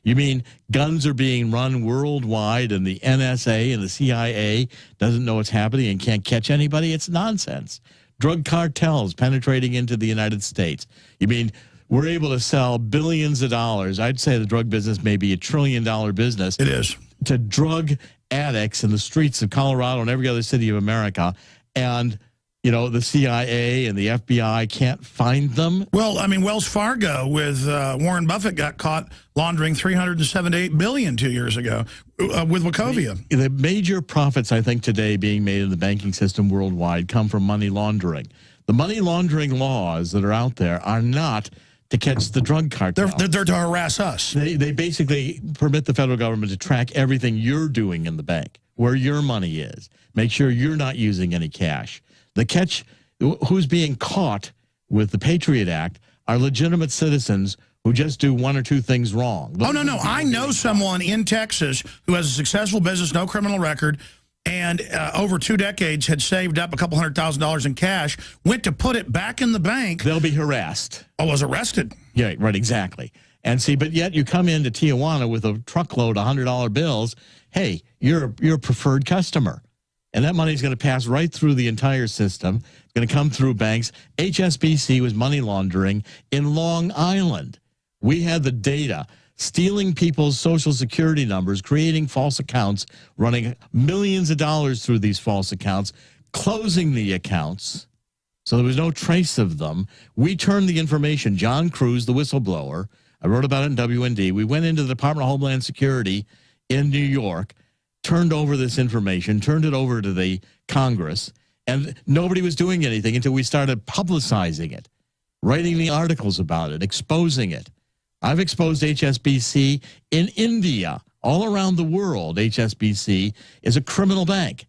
You mean guns are being run worldwide and the NSA and the CIA doesn't know what's happening and can't catch anybody? It's nonsense. Drug cartels penetrating into the United States. You mean we're able to sell billions of dollars? I'd say the drug business may be $1 trillion business. It is. To drug addicts in the streets of Colorado and every other city of America. And, you know, the CIA and the FBI can't find them. Well, I mean, Wells Fargo with Warren Buffett got caught laundering $378 billion 2 years ago with Wachovia. The major profits, I think, today being made in the banking system worldwide come from money laundering. The money laundering laws that are out there are not to catch the drug cartel. They're to harass us. They basically permit the federal government to track everything you're doing in the bank, where your money is. Make sure you're not using any cash. The catch, who's being caught with the Patriot Act are legitimate citizens who just do one or two things wrong. Oh, no. I know someone in Texas who has a successful business, no criminal record, and over 2 decades had saved up a couple $100,000 in cash, went to put it back in the bank. They'll be harassed. Oh, was arrested. Yeah, right, exactly. And see, but yet you come into Tijuana with a truckload of $100 bills. Hey, you're a preferred customer. And that money is going to pass right through the entire system. It's going to come through banks. HSBC was money laundering in Long Island. We had the data, stealing people's Social Security numbers, creating false accounts, running millions of dollars through these false accounts, closing the accounts. So there was no trace of them. We turned the information. John Cruz, the whistleblower, I wrote about it in WND. We went into the Department of Homeland Security in New York, turned over this information, turned it over to the Congress, and nobody was doing anything until we started publicizing it, writing the articles about it, exposing it. I've exposed HSBC in India. All around the world, HSBC is a criminal bank.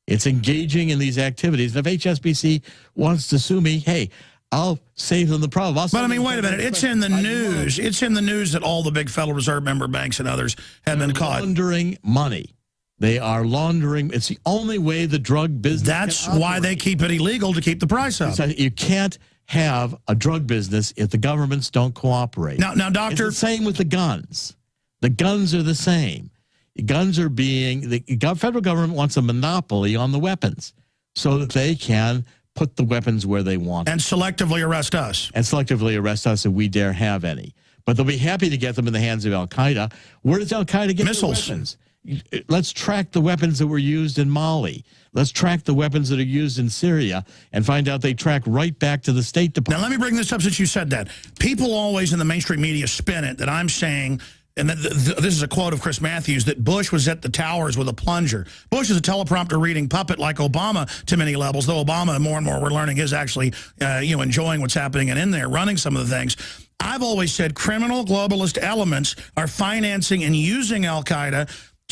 It's engaging in these activities. And if HSBC wants to sue me, hey, I'll save them the problem. But I mean, wait a minute. It's in the news. It's in the news that all the big Federal Reserve member banks and others have been caught laundering money. They are laundering. It's the only way the drug business. That's why they keep it illegal, to keep the price up. You can't have a drug business if the governments don't cooperate. Now, Doctor. It's the same with the guns. The guns are the same. The guns are being, the federal government wants a monopoly on the weapons so that they can put the weapons where they want them. And selectively arrest us. And selectively arrest us if we dare have any. But they'll be happy to get them in the hands of Al-Qaeda. Where does Al-Qaeda get missiles? Their weapons? Let's track the weapons that were used in Mali. Let's track the weapons that are used in Syria and find out they track right back to the State Department. Now, let me bring this up since you said that. People always in the mainstream media spin it that I'm saying, and this is a quote of Chris Matthews, that Bush was at the towers with a plunger. Bush is a teleprompter reading puppet like Obama to many levels, though Obama, more and more we're learning, is actually enjoying what's happening and in there running some of the things. I've always said criminal globalist elements are financing and using Al-Qaeda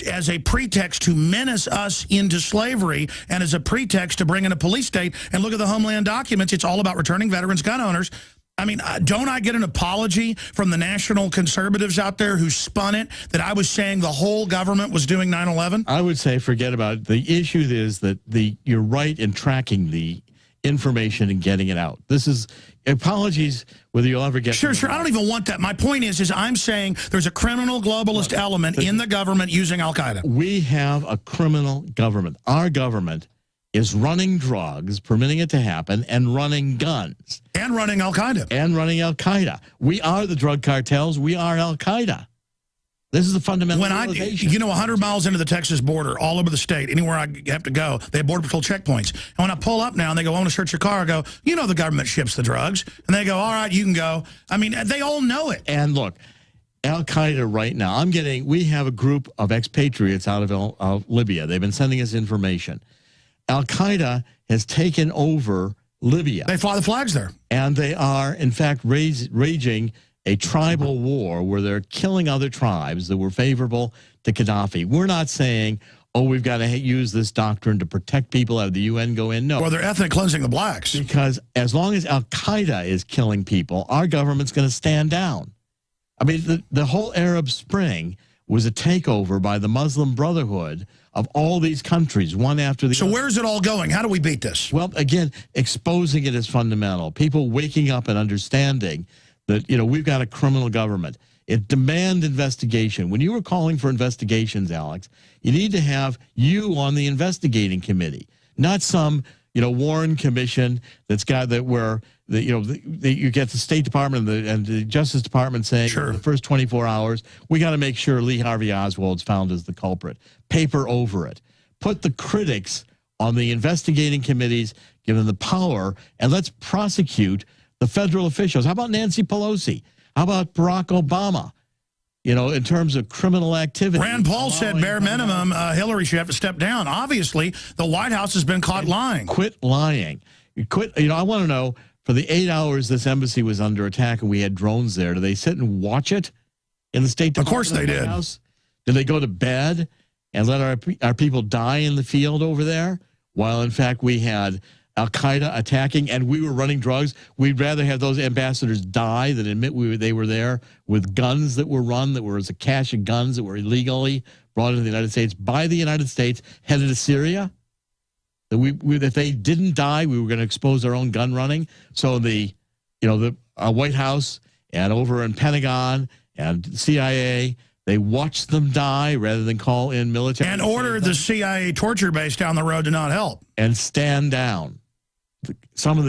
as a pretext to menace us into slavery and as a pretext to bring in a police state. And look at the Homeland documents. It's all about returning veterans, gun owners. I mean, don't I get an apology from the national conservatives out there who spun it that I was saying the whole government was doing 9/11? I would say forget about it. The issue is that you're right in tracking the information and getting it out. This is apologies whether you'll ever get. Sure. I don't even want that. My point is I'm saying there's a criminal globalist element in the government using Al-Qaeda. We have a criminal government. Our government is running drugs, permitting it to happen, and running guns. And running Al-Qaeda. And running Al-Qaeda. We are the drug cartels. We are Al-Qaeda. This is the fundamental realization. 100 miles into the Texas border, all over the state, anywhere I have to go, they have Border Patrol checkpoints. And when I pull up now and they go, I want to search your car, I go, the government ships the drugs. And they go, all right, you can go. I mean, they all know it. And look, Al-Qaeda right now, we have a group of expatriates out of Libya. They've been sending us information. Al-Qaeda has taken over Libya. They fly the flags there. And they are, in fact, raging a tribal war where they're killing other tribes that were favorable to Gaddafi. We're not saying, oh, we've got to use this doctrine to protect people out of the UN go in. No. Or they're ethnic cleansing the blacks. Because as long as Al-Qaeda is killing people, our government's going to stand down. I mean, the whole Arab Spring was a takeover by the Muslim Brotherhood of all these countries, one after the other. So where is it all going? How do we beat this? Well, again, exposing it is fundamental. People waking up and understanding that, we've got a criminal government. It demand investigation. When you were calling for investigations, Alex, you need to have you on the investigating committee, not some Warren Commission that's got that where you get the State Department and the Justice Department saying sure. the first 24 hours we got to make sure Lee Harvey Oswald's found as the culprit. Paper over it. Put the critics on the investigating committees, give them the power, and let's prosecute the federal officials. How about Nancy Pelosi? How about Barack Obama? In terms of criminal activity. Rand Paul said bare minimum, Hillary should have to step down. Obviously, the White House has been caught lying. Quit lying. Quit. I want to know, for the 8 hours this embassy was under attack and we had drones there, do they sit and watch it in the State Department? Of course they did. House? Did they go to bed and let our people die in the field over there, while in fact we had Al-Qaeda attacking and we were running drugs? We'd rather have those ambassadors die than admit they were there with guns that were run, that was a cache of guns that were illegally brought into the United States by the United States, headed to Syria. That if they didn't die, we were going to expose our own gun running. So the White House and over in Pentagon and CIA, they watched them die rather than call in military. And order the CIA torture base down the road to not help. And stand down. Some of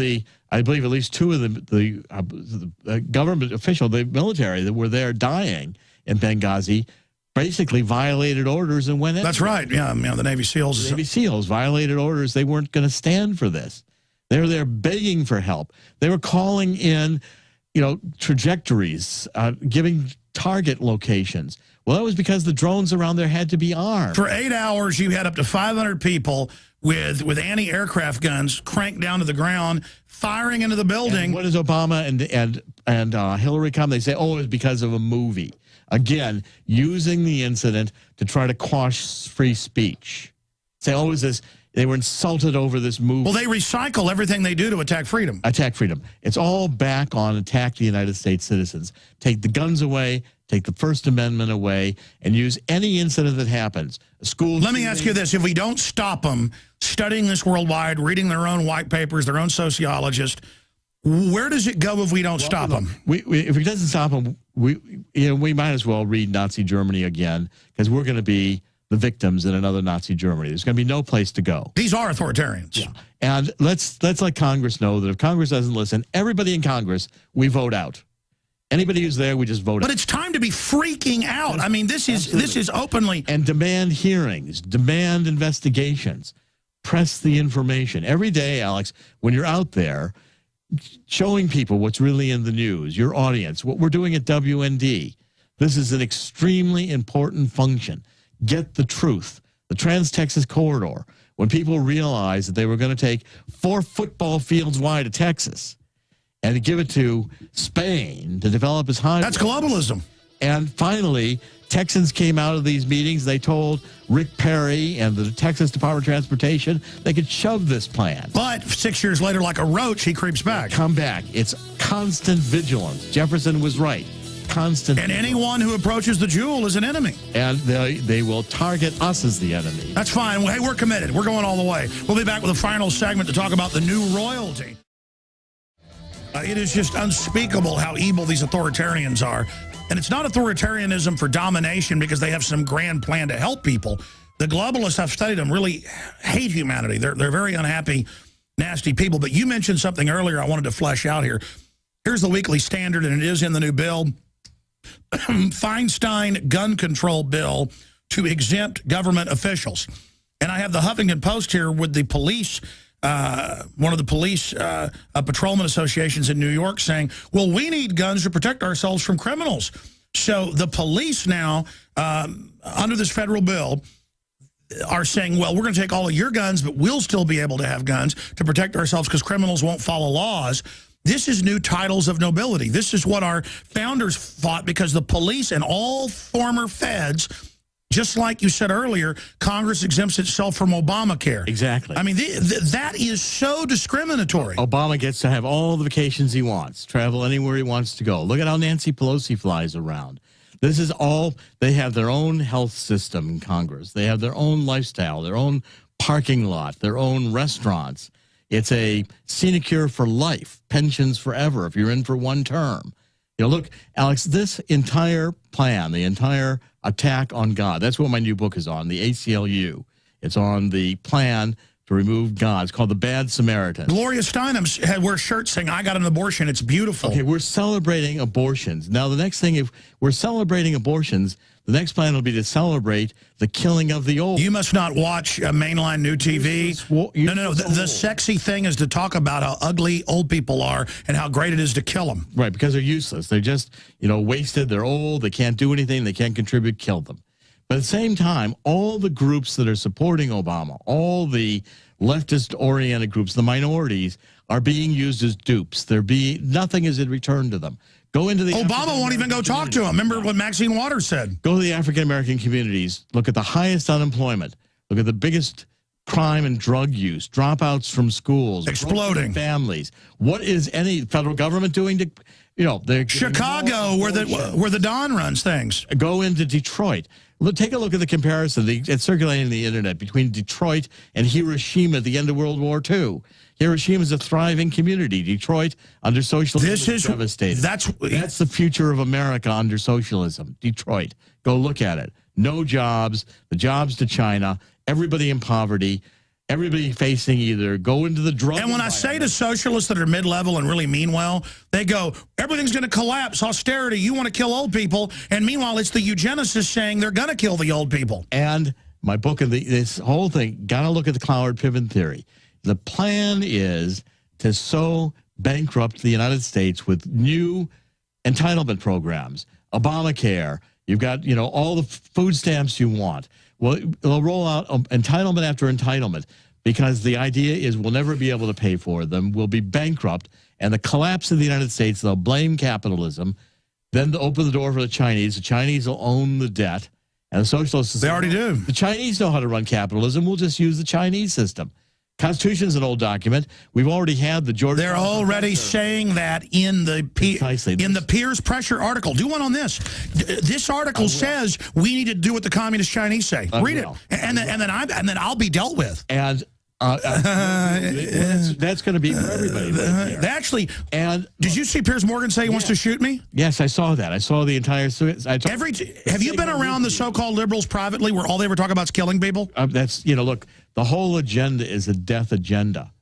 I believe at least two of the government official, the military that were there dying in Benghazi, basically violated orders and went in. That's right. Yeah, the Navy SEALs. The Navy SEALs violated orders. They weren't going to stand for this. They were there begging for help. They were calling in, trajectories, giving target locations. Well, that was because the drones around there had to be armed. For 8 hours, you had up to 500 people with anti-aircraft guns cranked down to the ground, firing into the building. And what does Obama and Hillary come? They say, oh, it's because of a movie. Again, using the incident to try to quash free speech. Say, oh, is this? They were insulted over this movie. Well, they recycle everything they do to attack freedom. Attack freedom. It's all back on attack the United States citizens. Take the guns away, take the First Amendment away, and use any incident that happens. A school. Let me ask you this. If we don't stop them studying this worldwide, reading their own white papers, their own sociologists, where does it go if we don't stop them? If it doesn't stop them, we might as well read Nazi Germany again, because we're going to be the victims in another Nazi Germany. There's going to be no place to go. These are authoritarians. Yeah. And let's let Congress know that if Congress doesn't listen, everybody in Congress, we vote out. Anybody who's there, we just vote out. But it's time to be freaking out. I mean, this is openly. And demand hearings, demand investigations, press the information. Every day, Alex, when you're out there, showing people what's really in the news, your audience, what we're doing at WND. This is an extremely important function. Get the truth. The Trans-Texas Corridor, when people realized that they were going to take 4 football fields wide of Texas and to give it to Spain to develop as highways. That's globalism. And finally, Texans came out of these meetings. They told Rick Perry and the Texas Department of Transportation they could shove this plan. But 6 years later, like a roach, he creeps back. Come back. It's constant vigilance. Jefferson was right. Constant. And anyone who approaches the jewel is an enemy. And they will target us as the enemy. That's fine. Hey, we're committed. We're going all the way. We'll be back with a final segment to talk about the new royalty. It is just unspeakable how evil these authoritarians are. And it's not authoritarianism for domination because they have some grand plan to help people. The globalists, I've studied them, really hate humanity. They're very unhappy, nasty people. But you mentioned something earlier I wanted to flesh out here. Here's the Weekly Standard, and it is in the new bill. Feinstein gun control bill to exempt government officials. And I have the Huffington Post here with the police, one of the police patrolman associations in New York saying, well, we need guns to protect ourselves from criminals. So the police now, under this federal bill, are saying, well, we're going to take all of your guns, but we'll still be able to have guns to protect ourselves because criminals won't follow laws. This is new titles of nobility. This is what our founders fought because the police and all former feds, just like you said earlier, Congress exempts itself from Obamacare. Exactly. I mean, that is so discriminatory. Obama gets to have all the vacations he wants, travel anywhere he wants to go. Look at how Nancy Pelosi flies around. This is all, they have their own health system in Congress. They have their own lifestyle, their own parking lot, their own restaurants. It's a sinecure for life, pensions forever if you're in for one term. You know, look, Alex, this entire plan, the entire attack on God, that's what my new book is on, the ACLU. It's on the plan to remove God. It's called The Bad Samaritan. Gloria Steinem wears shirts saying, I got an abortion. It's beautiful. Okay, we're celebrating abortions. Now, the next thing, if we're celebrating abortions, the next plan will be to celebrate the killing of the old. You must not watch mainline new TV. No. The sexy thing is to talk about how ugly old people are and how great it is to kill them. Right, because they're useless. They're just, wasted. They're old. They can't do anything. They can't contribute. Kill them. But at the same time, all the groups that are supporting Obama, all the leftist-oriented groups, the minorities, are being used as dupes. Nothing is in return to them. Go into the Obama won't even go talk to him. Remember what Maxine Waters said. Go to the African-American communities. Look at the highest unemployment. Look at the biggest crime and drug use, dropouts from schools, exploding families. What is any federal government doing to, Chicago, where the Don runs things. Go into Detroit. Take a look at the comparison. It's circulating on the internet between Detroit and Hiroshima at the end of World War II. Hiroshima is a thriving community. Detroit, under socialism, is devastated. That's the future of America under socialism. Detroit. Go look at it. No jobs, the jobs to China, everybody in poverty, everybody facing either go into the drug. And when I say to socialists that are mid-level and really mean well, they go, everything's going to collapse, austerity, you want to kill old people. And meanwhile, it's the eugenicists saying they're going to kill the old people. And my book, and this whole thing, got to look at the Cloward-Piven theory. The plan is to so bankrupt the United States with new entitlement programs, Obamacare. You've got, all the food stamps you want. Well, they'll roll out entitlement after entitlement because the idea is we'll never be able to pay for them. We'll be bankrupt. And the collapse of the United States, they'll blame capitalism. Then they'll open the door for the Chinese. The Chinese will own the debt. And the socialists... They already do. The Chinese know how to run capitalism. We'll just use the Chinese system. Constitution is an old document. We've already had the George... They're already saying that in the Peers Pressure article. Do one on this. This article says we need to do what the communist Chinese say. Read it, and then I'll be dealt with. And that's going to be for everybody. Actually, and did you see Piers Morgan say he wants to shoot me? Yes, I saw that. I saw the entire... Have you been around the so-called liberals privately where all they ever talk about is killing people? Look, the whole agenda is a death agenda.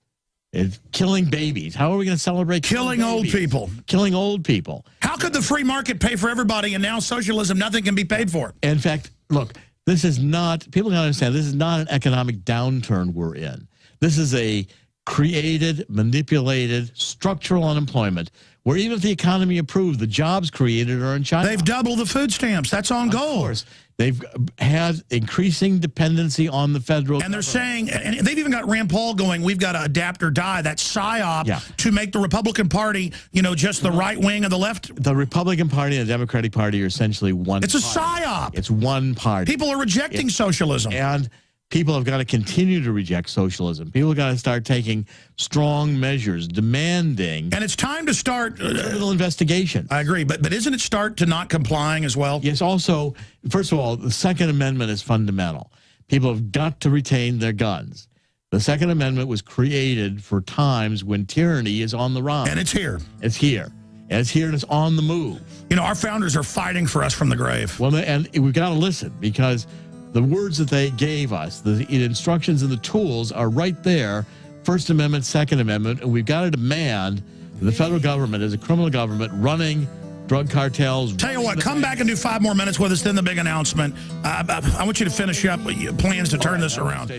It's killing babies. How are we going to celebrate killing old people? Killing old people. How could the free market pay for everybody and now socialism, nothing can be paid for? In fact, look, this is not... People got to understand, this is not an economic downturn we're in. This is a created, manipulated, structural unemployment where even if the economy improved, the jobs created are in China. They've doubled the food stamps. That's on goal. Of course. They've had increasing dependency on the federal And they're saying, and they've even got Rand Paul going, we've got to adapt or die. That PSYOP to make the Republican Party, just the right wing of the left. The Republican Party and the Democratic Party are essentially one It's a PSYOP. It's one party. People are rejecting socialism. And people have got to continue to reject socialism. People have got to start taking strong measures, demanding. And it's time to start... a little investigation. I agree. But isn't it start to not complying as well? Yes. Also, first of all, the Second Amendment is fundamental. People have got to retain their guns. The Second Amendment was created for times when tyranny is on the rise. And it's here. It's here. And it's here and it's on the move. Our founders are fighting for us from the grave. Well, and we've got to listen because... the words that they gave us, the instructions and the tools are right there, First Amendment, Second Amendment, and we've got to demand the federal government as a criminal government running drug cartels. Tell you what, come back and do 5 more minutes with us, then the big announcement. I want you to finish up with your plans to turn this around.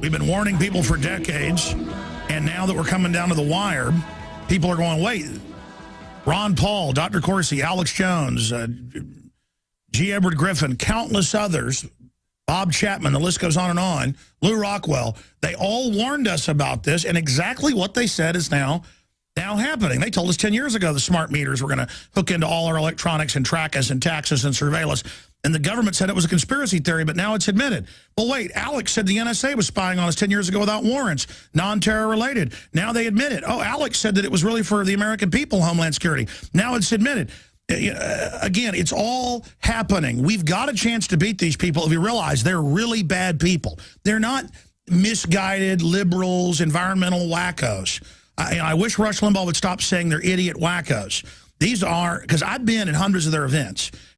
We've been warning people for decades, and now that we're coming down to the wire, people are going, wait, Ron Paul, Dr. Corsi, Alex Jones, G. Edward Griffin, countless others, Bob Chapman, the list goes on, Lou Rockwell, they all warned us about this, and exactly what they said is now happening. They told us 10 years ago the smart meters were going to hook into all our electronics and track us and tax us and surveil us, and the government said it was a conspiracy theory, but now it's admitted. Well, wait, Alex said the NSA was spying on us 10 years ago without warrants, non-terror related. Now they admit it. Oh, Alex said that it was really for the American people, Homeland Security. Now it's admitted. Again, it's all happening. We've got a chance to beat these people if we realize they're really bad people. They're not misguided liberals, environmental wackos. I wish Rush Limbaugh would stop saying they're idiot wackos. These are, because I've been at hundreds of their events,